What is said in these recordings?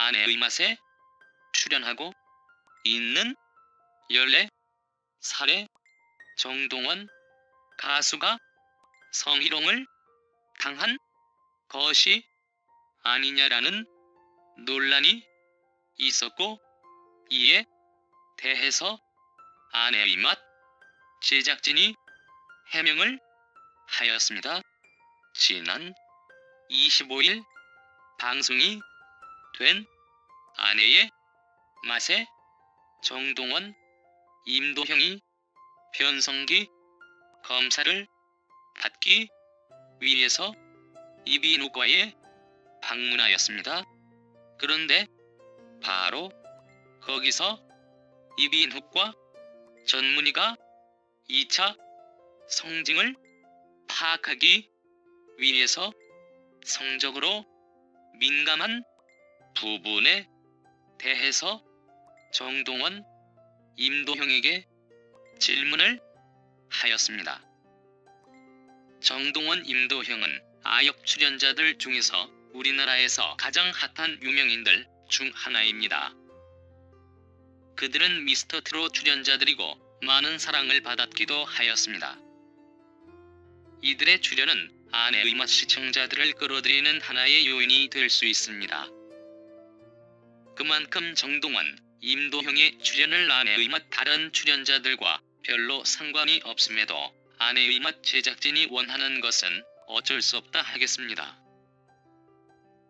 아내의 맛에 출연하고 있는 14살의 정동원 가수가 성희롱을 당한 것이 아니냐라는 논란이 있었고, 이에 대해서 아내의 맛 제작진이 해명을 하였습니다. 지난 25일 방송이 된 아내의 맛에 정동원, 임도형이 변성기 검사를 받기 위해서 이비인후과에 방문하였습니다. 그런데 바로 거기서 이비인후과 전문의가 2차 성징을 파악하기 위해서 성적으로 민감한 부분에 대해서 정동원, 임도형에게 질문을 하였습니다. 정동원, 임도형은 아역 출연자들 중에서 우리나라에서 가장 핫한 유명인들 중 하나입니다. 그들은 미스터트롯 출연자들이고 많은 사랑을 받았기도 하였습니다. 이들의 출연은 아내의 맛 시청자들을 끌어들이는 하나의 요인이 될 수 있습니다. 그만큼 정동원, 임도형의 출연을 아내의 맛 다른 출연자들과 별로 상관이 없음에도 아내의 맛 제작진이 원하는 것은 어쩔 수 없다 하겠습니다.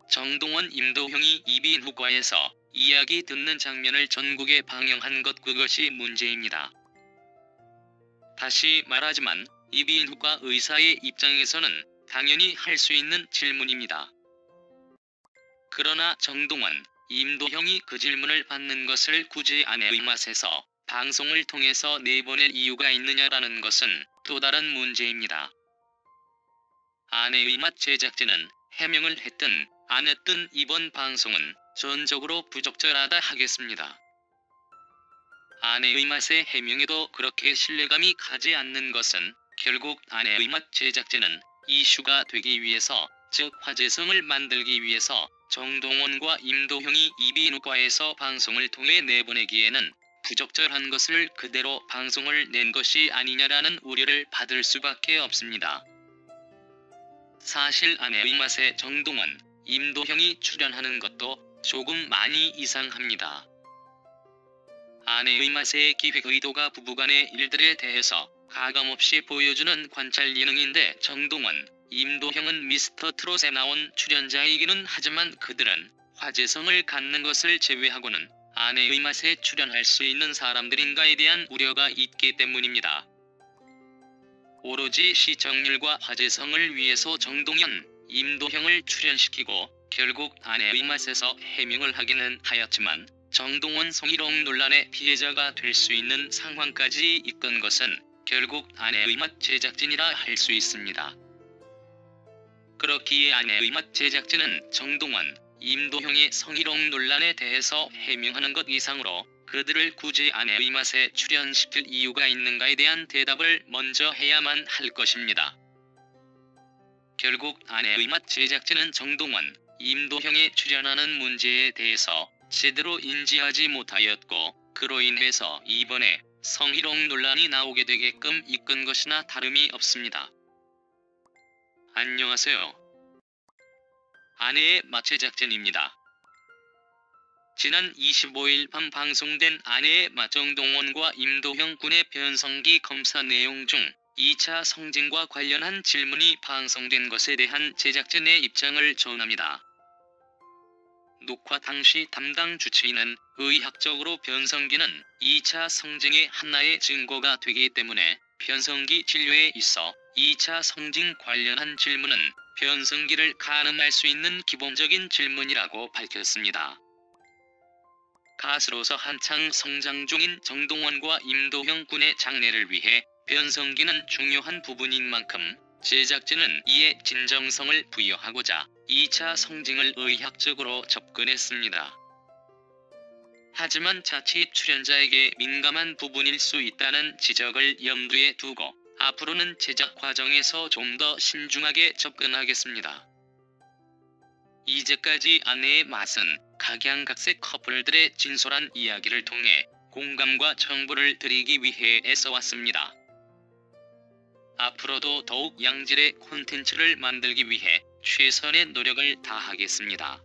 정동원, 임도형이 이비인후과에서 이야기 듣는 장면을 전국에 방영한 것, 그것이 문제입니다. 다시 말하지만 이비인후과 의사의 입장에서는 당연히 할 수 있는 질문입니다. 그러나 정동원, 임도형이 그 질문을 받는 것을 굳이 아내의 맛에서 방송을 통해서 내보낼 이유가 있느냐라는 것은 또 다른 문제입니다. 아내의 맛 제작진은 해명을 했든 안 했든 이번 방송은 전적으로 부적절하다 하겠습니다. 아내의 맛의 해명에도 그렇게 신뢰감이 가지 않는 것은 결국 아내의 맛 제작진은 이슈가 되기 위해서, 즉 화제성을 만들기 위해서 정동원과 임도형이 이비인후과에서 방송을 통해 내보내기에는 부적절한 것을 그대로 방송을 낸 것이 아니냐라는 우려를 받을 수밖에 없습니다. 사실 아내의 맛에 정동원, 임도형이 출연하는 것도 조금 많이 이상합니다. 아내의 맛의 기획 의도가 부부간의 일들에 대해서 가감없이 보여주는 관찰 예능인데, 정동원, 임도형은 미스터트롯에 나온 출연자이기는 하지만 그들은 화제성을 갖는 것을 제외하고는 아내의 맛에 출연할 수 있는 사람들인가에 대한 우려가 있기 때문입니다. 오로지 시청률과 화제성을 위해서 정동원, 임도형을 출연시키고 결국 아내의 맛에서 해명을 하기는 하였지만 정동원 성희롱 논란의 피해자가 될 수 있는 상황까지 이끈 것은 결국 아내의 맛 제작진이라 할 수 있습니다. 그렇기에 아내의 맛 제작진은 정동원, 임도형의 성희롱 논란에 대해서 해명하는 것 이상으로 그들을 굳이 아내의 맛에 출연시킬 이유가 있는가에 대한 대답을 먼저 해야만 할 것입니다. 결국 아내의 맛 제작진은 정동원, 임도형에 출연하는 문제에 대해서 제대로 인지하지 못하였고, 그로 인해서 이번에 성희롱 논란이 나오게 되게끔 이끈 것이나 다름이 없습니다. 안녕하세요. 아내의 맛 제작진입니다. 지난 25일 밤 방송된 아내의 맛 정동원과 임도형 군의 변성기 검사 내용 중 2차 성징과 관련한 질문이 방송된 것에 대한 제작진의 입장을 전합니다. 녹화 당시 담당 주치의는 의학적으로 변성기는 2차 성징의 하나의 증거가 되기 때문에 변성기 진료에 있어 2차 성징 관련한 질문은 변성기를 가늠할 수 있는 기본적인 질문이라고 밝혔습니다. 가수로서 한창 성장 중인 정동원과 임도형 군의 장래를 위해 변성기는 중요한 부분인 만큼 제작진은 이에 진정성을 부여하고자 2차 성징을 의학적으로 접근했습니다. 하지만 자칫 출연자에게 민감한 부분일 수 있다는 지적을 염두에 두고 앞으로는 제작 과정에서 좀 더 신중하게 접근하겠습니다. 이제까지 아내의 맛은 각양각색 커플들의 진솔한 이야기를 통해 공감과 정보를 드리기 위해 애써왔습니다. 앞으로도 더욱 양질의 콘텐츠를 만들기 위해 최선의 노력을 다하겠습니다.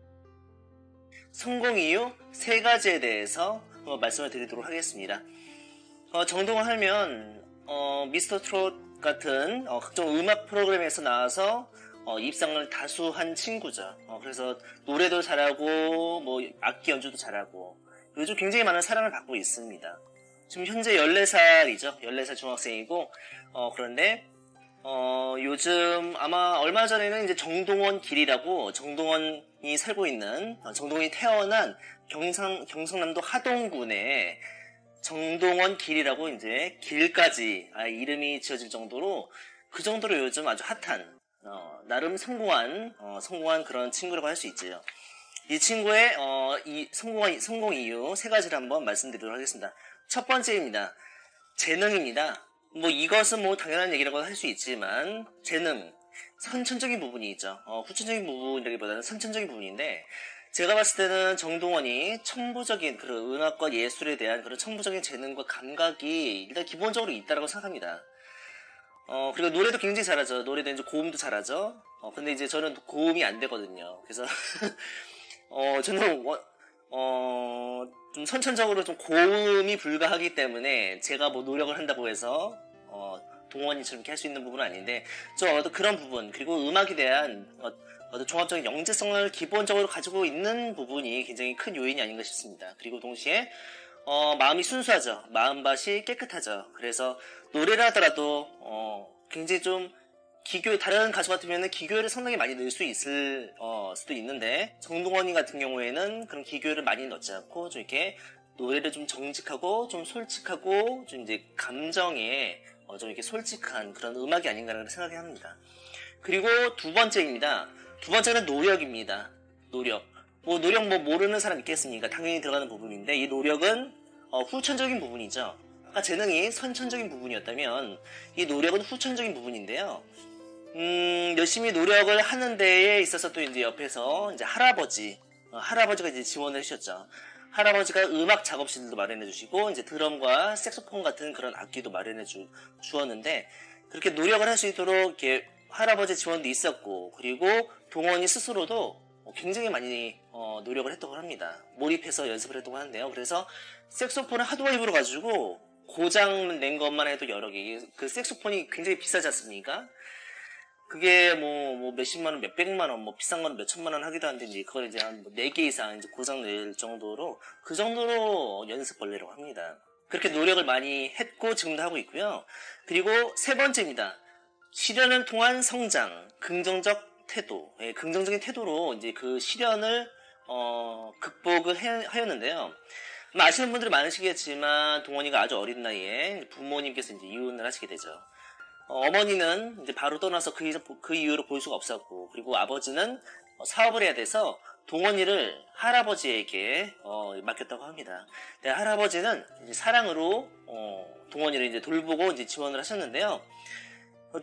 성공 이유 3가지에 대해서 말씀을 드리도록 하겠습니다. 정동원 하면 미스터 트롯 같은 각종 음악 프로그램에서 나와서 입상을 다수한 친구죠. 그래서 노래도 잘하고 뭐 악기 연주도 잘하고 요즘 굉장히 많은 사랑을 받고 있습니다. 지금 현재 14살이죠. 14살 중학생이고 그런데 요즘 아마 얼마 전에는 이제 정동원 길이라고 정동원이 살고 있는 정동원이 태어난 경상남도 하동군에 정동원 길이라고 이제 길까지 이름이 지어질 정도로 그 정도로 요즘 아주 핫한 나름 성공한 그런 친구라고 할 수 있죠. 이 친구의 성공 이유 3가지를 한번 말씀드리도록 하겠습니다. 첫 번째입니다. 재능입니다. 뭐 이것은 뭐 당연한 얘기라고 할 수 있지만 재능, 선천적인 부분이 있죠. 후천적인 부분이라기보다는 선천적인 부분인데 제가 봤을 때는 정동원이 천부적인 그런 음악과 예술에 대한 그런 천부적인 재능과 감각이 일단 기본적으로 있다라고 생각합니다. 그리고 노래도 굉장히 잘하죠. 노래도 이제 고음도 잘하죠. 근데 이제 저는 고음이 안 되거든요. 그래서 저는 좀 선천적으로 좀 고음이 불가하기 때문에 제가 뭐 노력을 한다고 해서 동원이처럼 이렇게 할 수 있는 부분은 아닌데 어떤 그런 부분 그리고 음악에 대한 어떤 종합적인 영재성을 기본적으로 가지고 있는 부분이 굉장히 큰 요인이 아닌가 싶습니다. 그리고 동시에 마음이 순수하죠. 마음밭이 깨끗하죠. 그래서 노래를 하더라도 굉장히 좀 다른 가수 같으면 기교를 상당히 많이 넣을 수 있을 수도 있는데 정동원이 같은 경우에는 그런 기교를 많이 넣지 않고 좀 이렇게 노래를 좀 정직하고 좀 솔직하고 좀 이제 감정에 좀 이렇게 솔직한 그런 음악이 아닌가라는 생각이 합니다. 그리고 두 번째입니다. 두 번째는 노력입니다. 노력 모르는 사람 있겠습니까? 당연히 들어가는 부분인데 이 노력은 후천적인 부분이죠. 아까 재능이 선천적인 부분이었다면 이 노력은 후천적인 부분인데요. 열심히 노력을 하는 데에 있어서 또 이제 옆에서 이제 할아버지가 이제 지원을 해주셨죠. 할아버지가 음악 작업실도 마련해 주시고 이제 드럼과 색소폰 같은 그런 악기도 마련해 주었는데 그렇게 노력을 할 수 있도록 이렇게 할아버지 지원도 있었고 그리고 동원이 스스로도 굉장히 많이 노력을 했다고 합니다. 몰입해서 연습을 했다고 하는데요. 그래서 색소폰을 하도 많이 불어가지고 고장 낸 것만 해도 여러 개. 그 색소폰이 굉장히 비싸지 않습니까? 그게 뭐 몇십만 원, 몇백만 원, 뭐 비싼 거는 몇천만 원 하기도 한데 이제 그걸 이제 한 4개 이상 이제 고장 낼 정도로 그 정도로 연습벌레라고 합니다. 그렇게 노력을 많이 했고 지금도 하고 있고요. 그리고 세 번째입니다. 시련을 통한 성장, 긍정적 태도. 긍정적인 태도로 이제 그 시련을 극복을 하였는데요. 아시는 분들이 많으시겠지만 동원이가 아주 어린 나이에 부모님께서 이제 이혼을 하시게 되죠. 어머니는 이제 바로 떠나서 그 이후로 볼 수가 없었고 그리고 아버지는 사업을 해야 돼서 동원이를 할아버지에게 맡겼다고 합니다. 네, 할아버지는 이제 사랑으로 동원이를 이제 돌보고 이제 지원을 하셨는데요.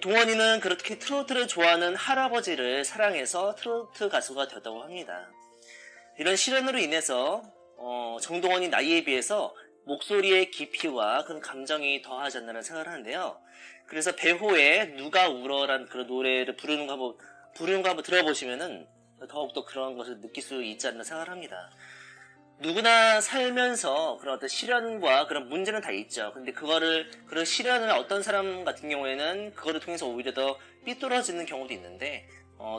동원이는 그렇게 트로트를 좋아하는 할아버지를 사랑해서 트로트 가수가 되었다고 합니다. 이런 시련으로 인해서 정동원이 나이에 비해서 목소리의 깊이와 그런 감정이 더하지 않나라는 생각을 하는데요. 그래서 배호의 누가 울어라는 그런 노래를 부르는 거 한번 들어보시면은 더욱더 그런 것을 느낄 수 있지 않나 생각을 합니다. 누구나 살면서 그런 어떤 시련과 그런 문제는 다 있죠. 근데 그런 시련을 어떤 사람 같은 경우에는 그거를 통해서 오히려 더 삐뚤어지는 경우도 있는데,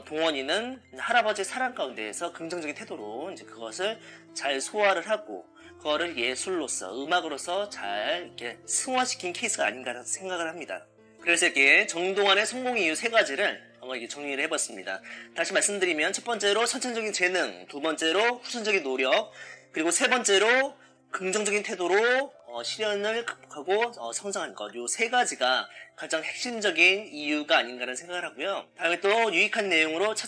동원이는 할아버지의 사랑 가운데에서 긍정적인 태도로 이제 그것을 잘 소화를 하고, 그거를 예술로서, 음악으로서 잘 이렇게 승화시킨 케이스가 아닌가 생각을 합니다. 그래서 이렇게 정동원의 성공 이유 3가지를 한번 이렇게 정리를 해봤습니다. 다시 말씀드리면 첫 번째로 선천적인 재능, 두 번째로 후천적인 노력, 그리고 세 번째로 긍정적인 태도로 시련을 극복하고 성장하는 것. 요 3가지가 가장 핵심적인 이유가 아닌가라는 생각을 하고요. 다음에 또 유익한 내용으로